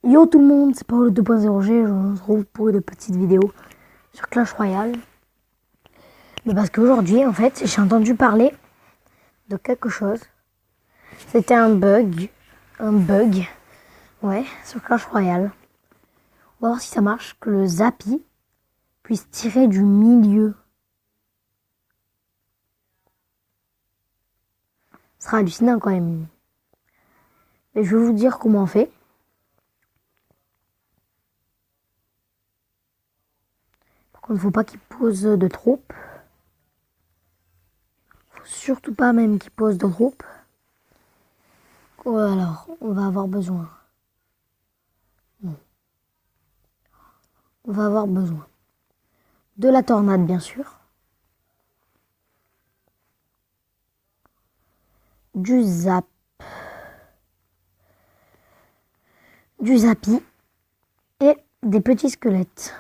Yo tout le monde, c'est Paolo 2.0G, je vous retrouve pour une petite vidéo sur Clash Royale. Mais parce qu'aujourd'hui, en fait, j'ai entendu parler de quelque chose. C'était un bug, ouais, sur Clash Royale. On va voir si ça marche, que le Zappi puisse tirer du milieu. Ce sera hallucinant quand même. Et je vais vous dire comment on fait. Par contre, il ne faut pas qu'il pose de troupes. Faut surtout pas même qu'il pose de troupes. Alors, on va avoir besoin. On va avoir besoin de la tornade, bien sûr. Du Zappi et des petits squelettes.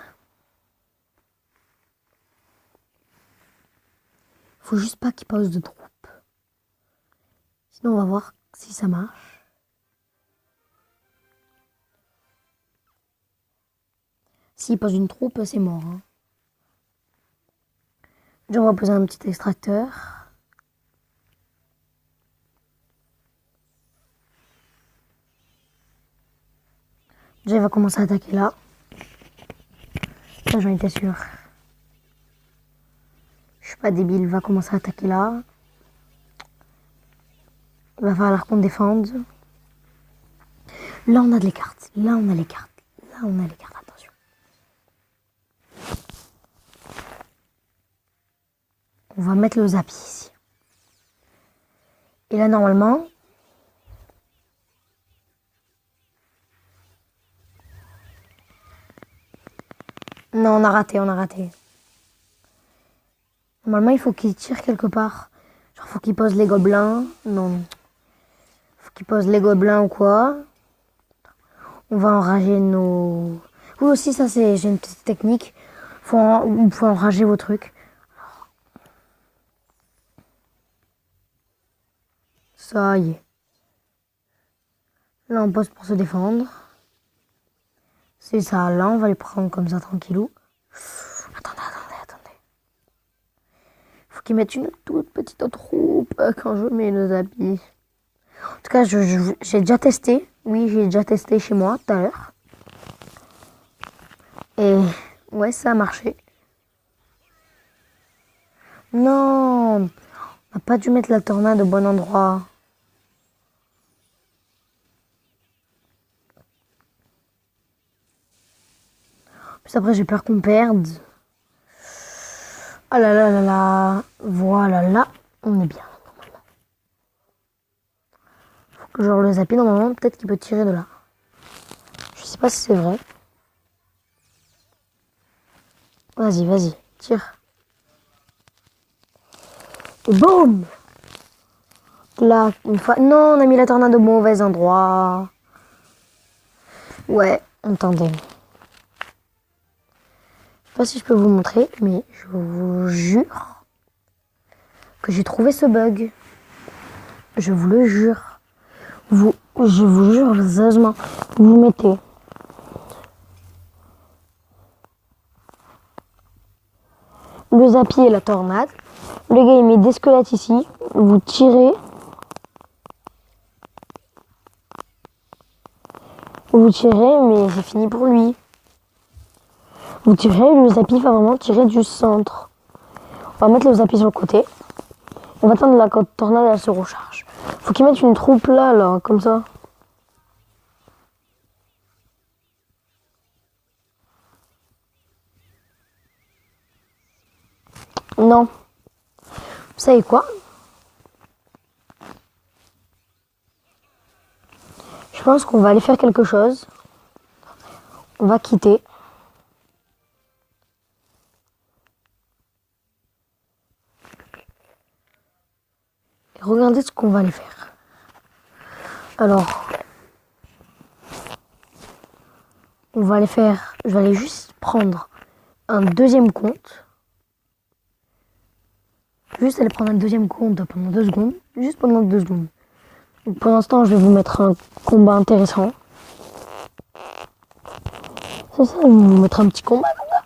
Faut juste pas qu'il pose de troupes. Sinon, on va voir si ça marche. S'il pose une troupe, c'est mort. Hein. Déjà, on va poser un petit extracteur. Déjà, il va commencer à attaquer là. Ça, j'en étais sûr. Je suis pas débile, il va commencer à attaquer là. Il va falloir qu'on défende. Là, on a les cartes. Là, on a les cartes. Là, on a les cartes. Attention. On va mettre le Zappi ici. Et là, normalement... Non, on a raté. Normalement, il faut qu'il tire quelque part. Genre, faut qu'il pose les gobelins. Non. Faut qu'il pose les gobelins ou quoi. On va enrager nos... Oui, aussi, ça, j'ai une petite technique. Faut enrager vos trucs. Ça y est. Là, on pose pour se défendre. C'est ça. Là, on va les prendre comme ça, tranquillou. Attendez. Faut qu'ils mettent une toute petite troupe quand je mets le Zappi. En tout cas, j'ai déjà testé. Oui, j'ai déjà testé chez moi tout à l'heure. Et ouais, ça a marché. Non, on n'a pas dû mettre la tornade au bon endroit. Puis après, j'ai peur qu'on perde. Ah là là là là. Voilà, là, on est bien. Faut que genre le Zappi, normalement, peut-être qu'il peut tirer de là. Je sais pas si c'est vrai. Vas-y, tire. Et boum! Là, une fois... Non, on a mis la tornade au mauvais endroit. Ouais, attendez. Je sais pas si je peux vous montrer, mais je vous jure que j'ai trouvé ce bug. Je vous le jure. Je vous jure, sérieusement. Vous mettez le Zappi et la tornade. Le gars, il met des squelettes ici. Vous tirez. Mais c'est fini pour lui. Vous tirez, le Zappi va vraiment tirer du centre. On va mettre le Zappi sur le côté. On va attendre la tornade, elle se recharge. Faut qu'il mette une troupe là, comme ça. Non. Vous savez quoi? Je pense qu'on va aller faire quelque chose. On va quitter. Et regardez ce qu'on va aller faire. Alors, on va aller faire... Je vais aller juste prendre un deuxième compte. Juste aller prendre un deuxième compte pendant 2 secondes. Juste pendant 2 secondes. Donc, pour l'instant, je vais vous mettre un combat intéressant. C'est ça, je vais vous mettre un petit combat comme ça.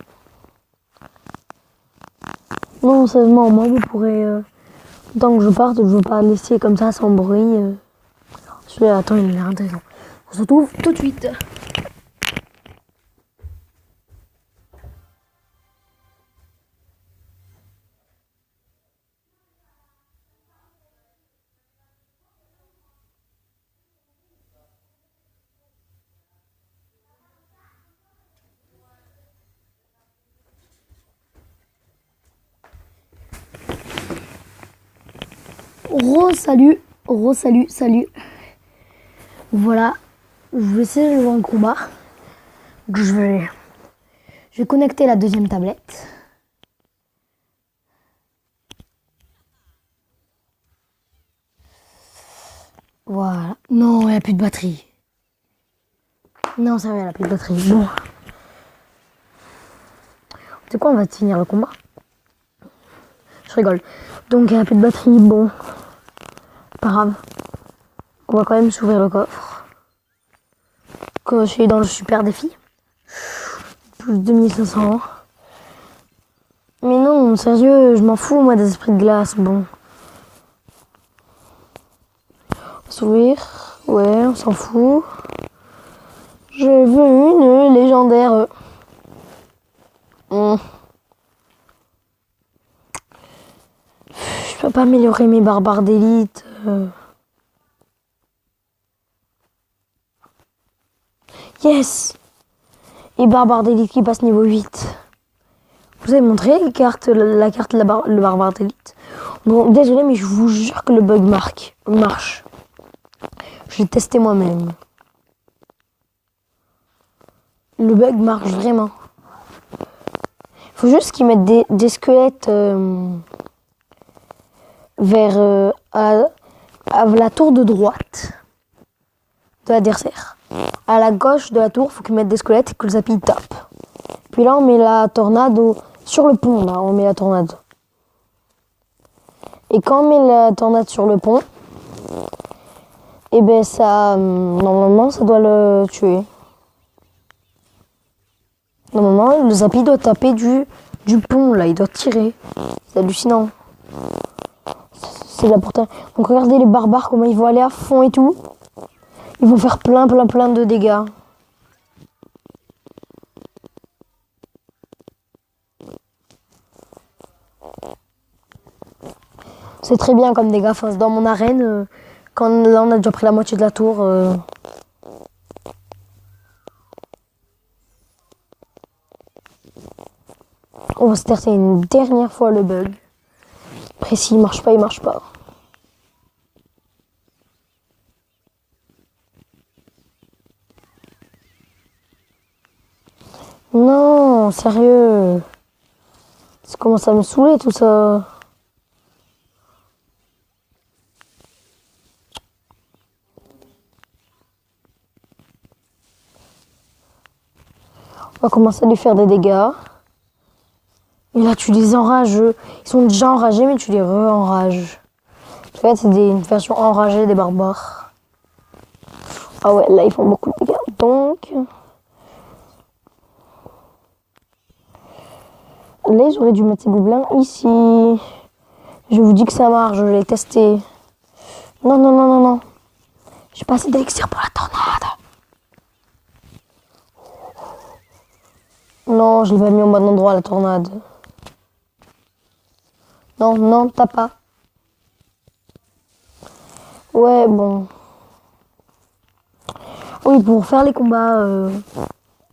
Non, sérieusement, moi, vous pourrez... tant que je parte, je veux pas laisser comme ça sans bruit. Celui-là, attends, il a l'air intéressant. On se retrouve tout de suite. Salut. Salut. Voilà. Je vais essayer de jouer un combat. Donc je vais connecter la deuxième tablette. Voilà. Non, il n'y a plus de batterie. Non, ça va, il n'y a plus de batterie. Bon. C'est quoi, on va finir le combat. Je rigole. Donc il n'y a plus de batterie, bon. Pas grave. On va quand même s'ouvrir le coffre. Comme je suis dans le super défi. Plus de 2500. Mais non, sérieux, je m'en fous moi des esprits de glace, bon. On va s'ouvrir. Ouais, on s'en fout. Je veux une légendaire. Je peux pas améliorer mes barbares d'élite. Yes! Et barbare d'élite qui passe niveau 8. Vous avez montré la carte le barbare d'élite. Bon, désolé, mais je vous jure que le bug marche. Je l'ai testé moi-même. Le bug marche vraiment. Faut juste qu'ils mettent des squelettes vers à la tour de droite de l'adversaire. À la gauche de la tour, faut qu'ils mettent des squelettes et que le zappy tape. Puis là, on met la tornade sur le pont. Là, on met la tornade. Et quand on met la tornade sur le pont, et ben ça, normalement, ça doit le tuer. Normalement, le zappy doit taper du pont, là, il doit tirer. C'est hallucinant. C'est la portée. Donc regardez les barbares, comment ils vont aller à fond et tout. Ils vont faire plein de dégâts. C'est très bien comme dégâts. Enfin, dans mon arène, quand là on a déjà pris la moitié de la tour. On va se tester une dernière fois le bug. Après, s'il marche pas, il marche pas. Non, sérieux. Ça commence à me saouler tout ça. On va commencer à lui faire des dégâts. Et là, tu les enrages. Ils sont déjà enragés, mais tu les re-enrages. En fait, c'est une version enragée des barbares. Ah ouais, là, ils font beaucoup de dégâts. Donc... là, ils auraient dû mettre ces gobelins ici. Je vous dis que ça marche, je l'ai testé. Non. J'ai pas assez d'élixir pour la tornade. Non, je l'ai pas mis au bon endroit, la tornade. Non, t'as pas. Ouais, bon. Oui, pour faire les combats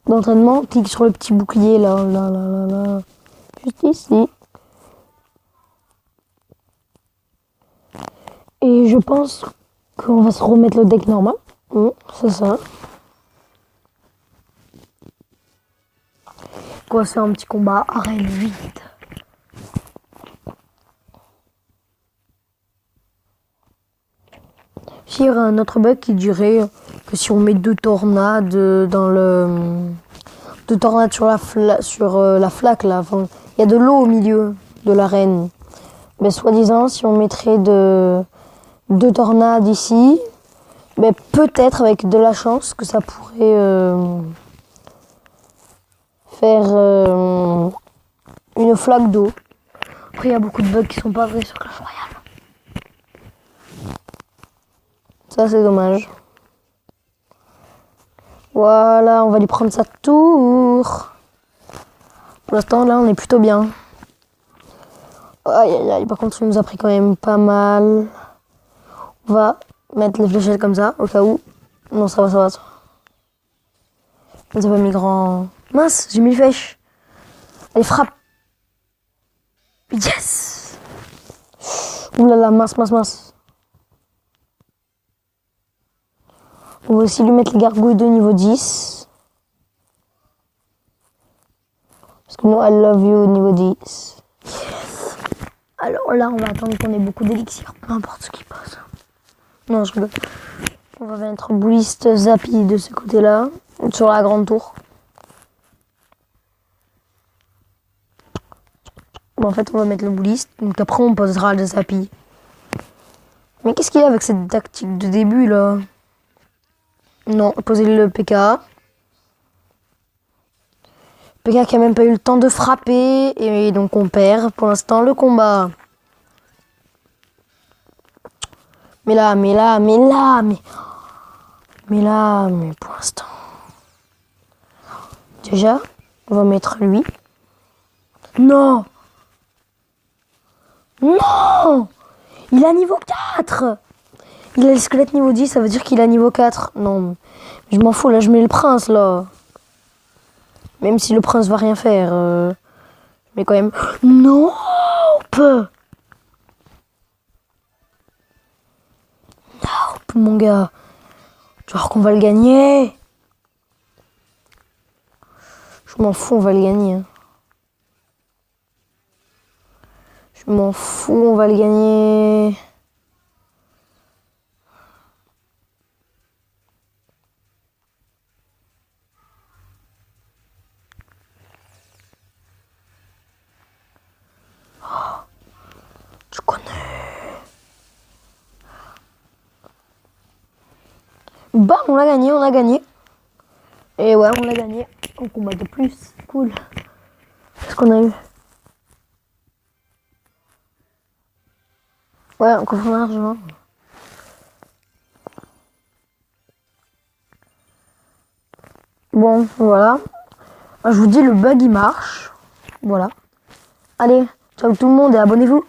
d'entraînement, clique sur le petit bouclier là. Juste ici. Et je pense qu'on va se remettre le deck normal. C'est ça. On va se faire un petit combat arène 8. Il y aurait un autre bug qui dirait que si on met deux tornades deux tornades sur la flaque là, enfin, il y a de l'eau au milieu de l'arène. Mais soi-disant, si on mettrait deux tornades ici, mais peut-être avec de la chance que ça pourrait faire une flaque d'eau. Après, il y a beaucoup de bugs qui sont pas vrais sur Clash Royale. Ça, c'est dommage. Voilà, on va lui prendre sa tour. Pour l'instant, là, on est plutôt bien. Aïe, aïe, aïe. Par contre, il nous a pris quand même pas mal. On va mettre les fléchettes comme ça, au cas où. Non, ça va, ça va. On nous a pas mis grand... Mince, j'ai mis le flèche. Allez, frappe. Yes. Ouh là là, mince, mince, mince. On va aussi lui mettre les gargouilles de niveau 10. Parce que nous, I love you niveau 10. Yes. Alors là, on va attendre qu'on ait beaucoup d'élixir. Peu importe ce qui passe. Non, je rigole. On va mettre bouliste Zappy de ce côté-là. Sur la grande tour. Bon, en fait, on va mettre le bouliste. Donc après, on posera le Zappy. Mais qu'est-ce qu'il y a avec cette tactique de début, là? Non, poser le PK. PK qui a même pas eu le temps de frapper. Et donc on perd pour l'instant le combat. Mais pour l'instant. Déjà, on va mettre lui. Non! Non! Il a niveau 4! Il a le squelette niveau 10, ça veut dire qu'il a niveau 4. Non, je m'en fous, là je mets le prince là. Même si le prince va rien faire. Mais quand même... Non! Mon gars. Tu vois qu'on va le gagner. Je m'en fous, on va le gagner. Je m'en fous, on va le gagner. Tu connais. Bah, on l'a gagné, on a gagné. Et ouais, on l'a gagné. On combat de plus. Cool. Qu'est-ce qu'on a eu? Ouais, on confirme largement. Bon, voilà. Je vous dis, le bug, il marche. Voilà. Allez, ciao tout le monde et abonnez-vous.